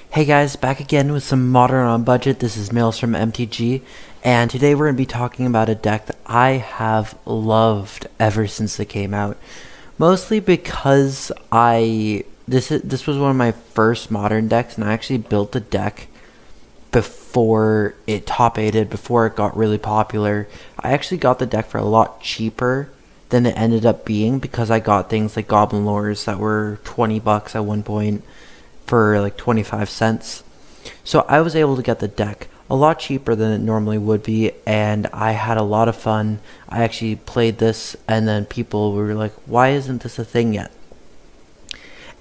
Hey guys, back again with some Modern on Budget. This is Mails from MTG, and today we're going to be talking about a deck that I have loved ever since it came out. Mostly because this was one of my first Modern decks, and I actually built the deck before it top aided, before it got really popular. I actually got the deck for a lot cheaper than it ended up being because I got things like Goblin lures that were 20 bucks at one point for like 25 cents. So I was able to get the deck a lot cheaper than it normally would be, and I had a lot of fun. I actually played this, and then people were like, why isn't this a thing yet?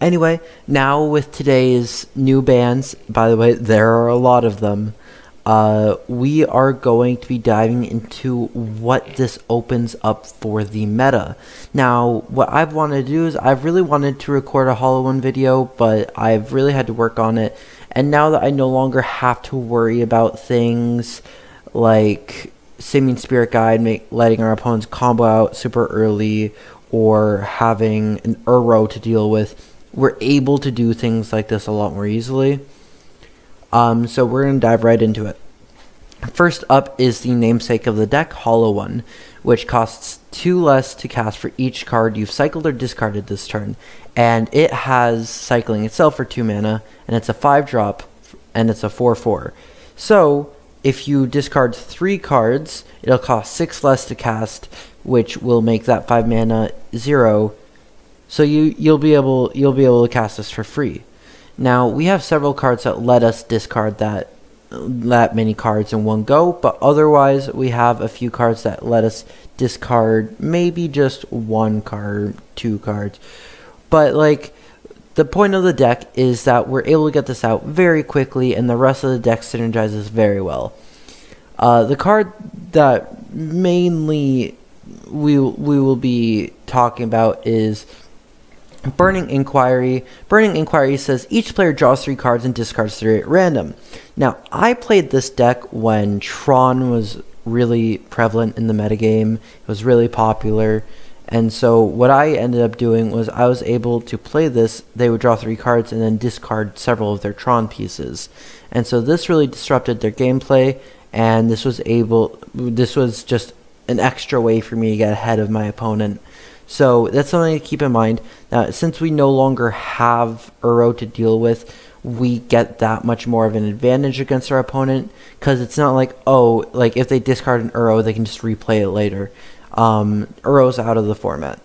Anyway, now with today's new bans, by the way, there are a lot of them, we are going to be diving into what this opens up for the meta. Now, what I've wanted to do is I've really wanted to record a Hollow One video, but I've really had to work on it. And now that I no longer have to worry about things like Simian Spirit Guide, letting our opponents combo out super early, or having an Uro to deal with, we're able to do things like this a lot more easily. So we're going to dive right into it. First up is the namesake of the deck, Hollow One, which costs 2 less to cast for each card you've cycled or discarded this turn. And it has cycling itself for 2 mana, and it's a 5-drop, and it's a 4/4. So, if you discard 3 cards, it'll cost 6 less to cast, which will make that 5 mana 0. So you'll be able to cast this for free. Now, we have several cards that let us discard that many cards in one go, but otherwise we have a few cards that let us discard maybe just 1 card, 2 cards. But like, the point of the deck is that we're able to get this out very quickly, and the rest of the deck synergizes very well. The card that mainly we will be talking about is Burning Inquiry. Burning Inquiry says each player draws 3 cards and discards 3 at random. Now, I played this deck when Tron was really prevalent in the metagame. It was really popular. And so what I ended up doing was I was able to play this. They would draw 3 cards and then discard several of their Tron pieces. And so this really disrupted their gameplay, and this was just an extra way for me to get ahead of my opponent. So that's something to keep in mind. Since we no longer have Uro to deal with, we get that much more of an advantage against our opponent, because it's not like, oh, like if they discard an Uro, they can just replay it later. Uro's out of the format.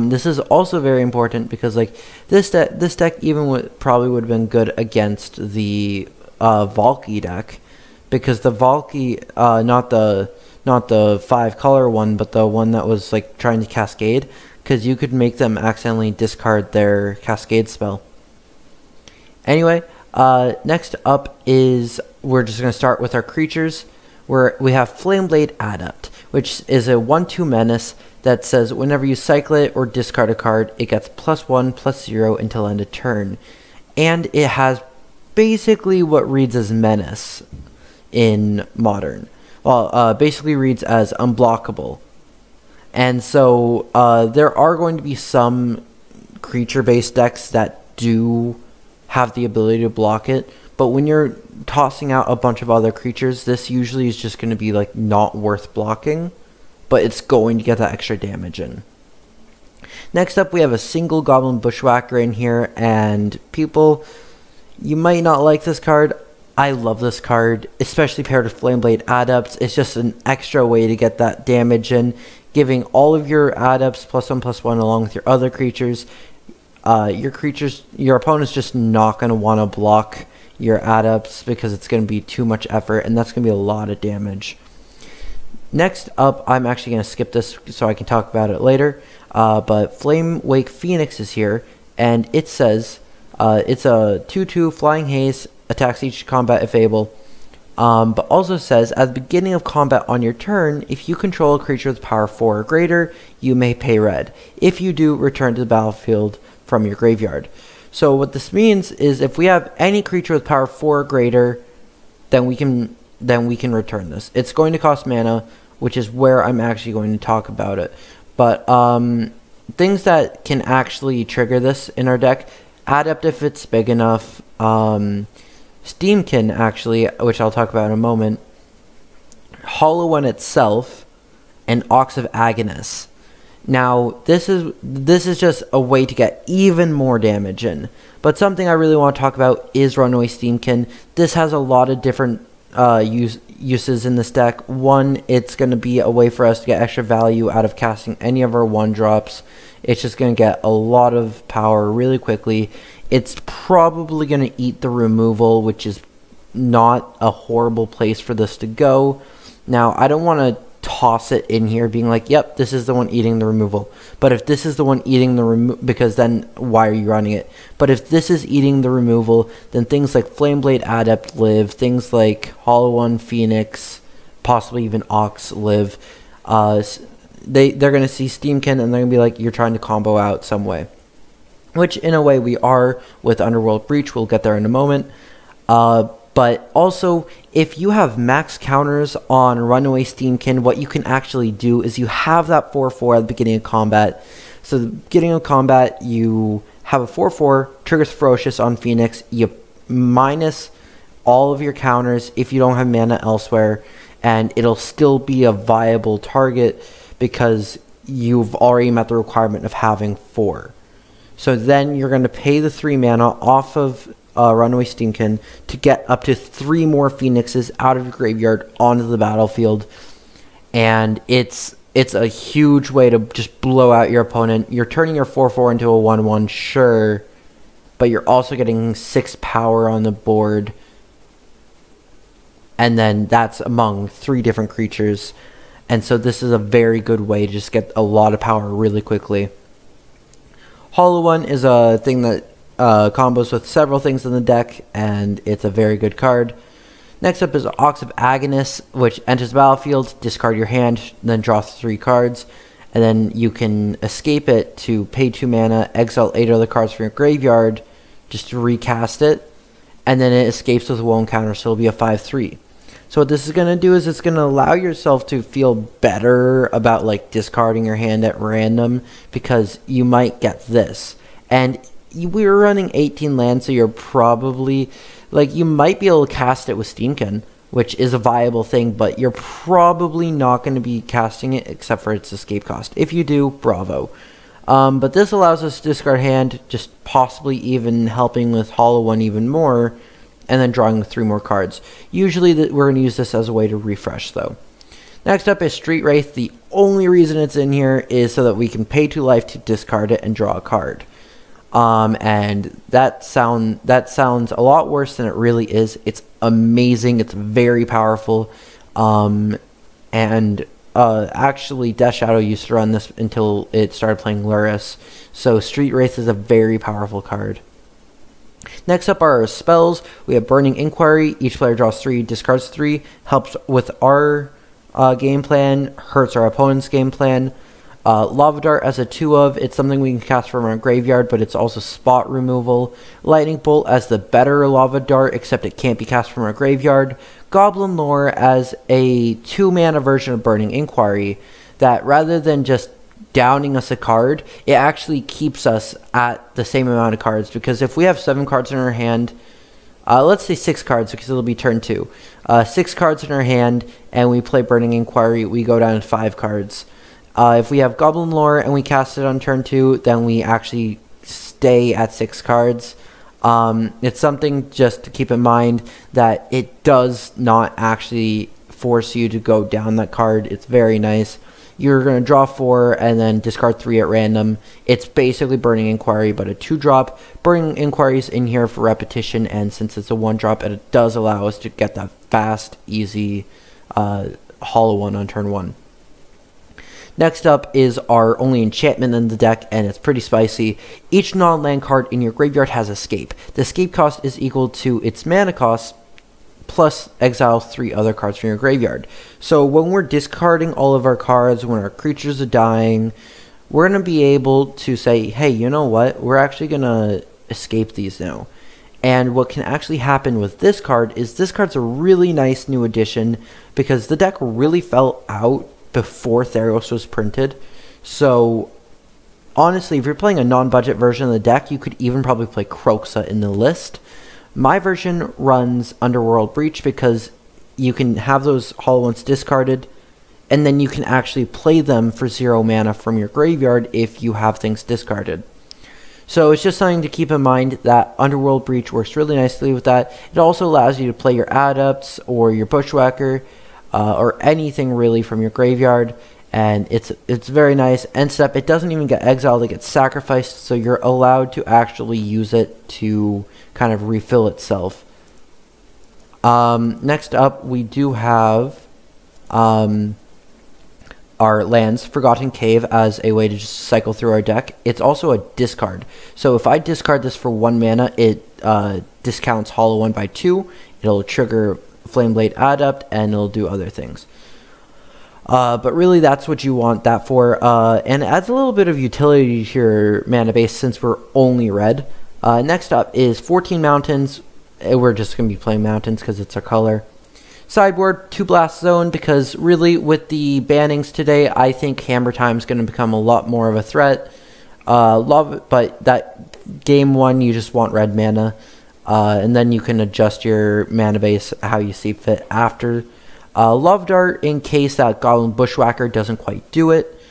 This is also very important because like this deck even probably would have been good against the Valky deck, because the Valky, not the 5-color one, but the one that was like trying to cascade, because you could make them accidentally discard their cascade spell. Anyway, next up is, we're just going to start with our creatures, where we have Flameblade Adept, which is a 1/2 menace that says whenever you cycle it or discard a card, it gets +1/+0 until end of turn. And it has basically what reads as Menace in Modern. Well, basically reads as unblockable. And so there are going to be some creature-based decks that do have the ability to block it, but when you're tossing out a bunch of other creatures, this usually is just going to be like not worth blocking, but it's going to get that extra damage in. Next up, we have a single Goblin Bushwhacker in here, and people, you might not like this card. I love this card, especially paired with Flameblade Adepts. It's just an extra way to get that damage in, giving all of your Adepts +1/+1 along with your other creatures. Your opponent's just not going to want to block your Adepts because it's going to be too much effort, and that's going to be a lot of damage. Next up, I'm actually going to skip this so I can talk about it later, but Flame Wake Phoenix is here, and it says it's a 2/2 Flying Haze, attacks each combat if able, but also says at the beginning of combat on your turn, if you control a creature with power 4 or greater, you may pay red. If you do, return to the battlefield from your graveyard. So what this means is if we have any creature with power 4 or greater, then we can return this. It's going to cost mana, which is where I'm actually going to talk about it. But things that can actually trigger this in our deck, Adept if it's big enough. Steamkin, actually, which I'll talk about in a moment. Hollow One itself, and Ox of Agonist. Now, this is just a way to get even more damage in. But something I really want to talk about is Runaway Steamkin. This has a lot of different uses in this deck. One, it's going to be a way for us to get extra value out of casting any of our 1-drops. It's just going to get a lot of power really quickly. It's probably going to eat the removal, which is not a horrible place for this to go. Now, I don't want to toss it in here being like, yep, this is the one eating the removal. But if this is the one eating the removal, because then why are you running it? But if this is eating the removal, then things like Flameblade Adept live, things like Hollow One, Phoenix, possibly even Ox live. They're going to see Steamkin and they're going to be like, you're trying to combo out some way. Which in a way we are with Underworld Breach. We'll get there in a moment. But also, if you have max counters on Runaway Steamkin, what you can actually do is you have that 4/4 at the beginning of combat. So at the beginning of combat, you have a 4/4, triggers Ferocious on Phoenix. You minus all of your counters if you don't have mana elsewhere, and it'll still be a viable target because you've already met the requirement of having 4. So then you're going to pay the 3 mana off of Runaway Steamkin to get up to 3 more Phoenixes out of your graveyard onto the battlefield. And it's a huge way to just blow out your opponent. You're turning your 4/4 into a 1/1, sure, but you're also getting 6 power on the board. And then that's among 3 different creatures. And so this is a very good way to just get a lot of power really quickly. Hollow One is a thing that combos with several things in the deck, and it's a very good card. Next up is Ox of Agonist, which enters the battlefield, discard your hand, then draw 3 cards, and then you can escape it to pay 2 mana, exile 8 other cards from your graveyard, just to recast it, and then it escapes with a 1 counter, so it'll be a 5/3. So what this is going to do is it's going to allow yourself to feel better about like discarding your hand at random, because you might get this. And we're running 18 lands, so you're probably, like, you might be able to cast it with Steamkin, which is a viable thing, but you're probably not going to be casting it except for its escape cost. If you do, bravo. But this allows us to discard hand, just possibly even helping with Hollow One even more, and then drawing 3 more cards. Usually we're going to use this as a way to refresh, though. Next up is Street Wraith. The only reason it's in here is so that we can pay 2 life to discard it and draw a card. And that sounds a lot worse than it really is. It's amazing. It's very powerful. Actually, Death Shadow used to run this until it started playing Luris. So Street Wraith is a very powerful card. Next up are our spells. We have Burning Inquiry. Each player draws 3, discards 3. Helps with our game plan, hurts our opponent's game plan. Lava Dart as a 2-of. It's something we can cast from our graveyard, but it's also spot removal. Lightning Bolt as the better Lava Dart, except it can't be cast from our graveyard. Goblin Lore as a 2-mana version of Burning Inquiry, that rather than just downing us a card, it actually keeps us at the same amount of cards, because if we have 7 cards in our hand, let's say 6 cards because it'll be turn 2. 6 cards in our hand and we play Burning Inquiry, we go down to 5 cards. If we have Goblin Lore and we cast it on turn 2, then we actually stay at 6 cards. It's something just to keep in mind that it does not actually force you to go down that card. It's very nice. You're going to draw 4 and then discard 3 at random. It's basically Burning Inquiry, but a 2-drop. Burning Inquiry's in here for repetition, and since it's a 1-drop, it does allow us to get that fast, easy Hollow One on turn 1. Next up is our only enchantment in the deck, and it's pretty spicy. Each non-land card in your graveyard has Escape. The escape cost is equal to its mana cost, plus exile 3 other cards from your graveyard. So when we're discarding all of our cards, when our creatures are dying, we're going to be able to say, hey, you know what? We're actually going to escape these now. And what can actually happen with this card is this card's a really nice new addition, because the deck really fell out before Theros was printed. So honestly, if you're playing a non-budget version of the deck, you could even probably play Kroxa in the list. My version runs Underworld Breach because you can have those hollow ones discarded, and then you can actually play them for 0 mana from your graveyard if you have things discarded. So it's just something to keep in mind that Underworld Breach works really nicely with that. It also allows you to play your Adepts or your Bushwhacker or anything really from your graveyard, and it's very nice. End step, it doesn't even get exiled, it gets sacrificed, so you're allowed to actually use it to kind of refill itself. Next up, we do have our lands, Forgotten Cave, as a way to just cycle through our deck. It's also a discard. So if I discard this for 1 mana, it discounts Hollow 1 by 2. It'll trigger Flameblade Adept, and it'll do other things. But really, that's what you want that for. And it adds a little bit of utility to your mana base since we're only red. Next up is 14 Mountains. We're just going to be playing Mountains because it's our color. Sideboard, 2 Blast Zone, because really with the bannings today, I think Hammer Time is going to become a lot more of a threat. Love it, but that game 1, you just want red mana. And then you can adjust your mana base how you see fit after. Love Dart in case that Goblin Bushwhacker doesn't quite do it.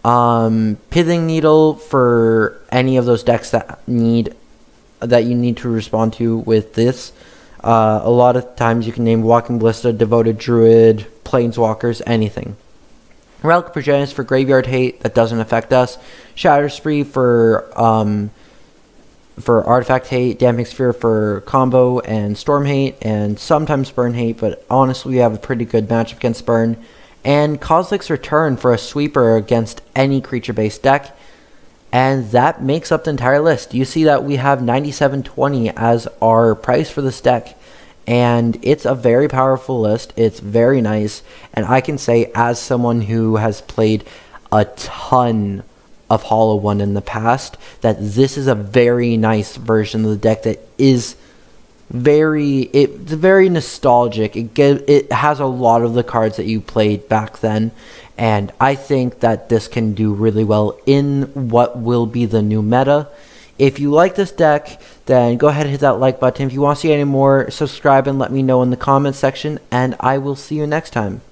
Pithing Needle for any of those decks that you need to respond to with this. A lot of times you can name Walking Ballista, Devoted Druid, Planeswalkers, anything. Relic of Progenitus for Graveyard Hate, that doesn't affect us. Shatter Spree for Artifact Hate, Damping Sphere for Combo and Storm Hate, and sometimes Burn Hate, but honestly we have a pretty good matchup against Burn. And Kozilek's Return for a sweeper against any creature-based deck. And that makes up the entire list. You see that we have 9720 as our price for this deck. And it's a very powerful list. It's very nice. And I can say, as someone who has played a ton of Hollow 1 in the past, that this is a very nice version of the deck that is it's very nostalgic. It has a lot of the cards that you played back then, and I think that this can do really well in what will be the new meta. If you like this deck, then go ahead and hit that like button. If you want to see any more, subscribe and let me know in the comments section, and I will see you next time.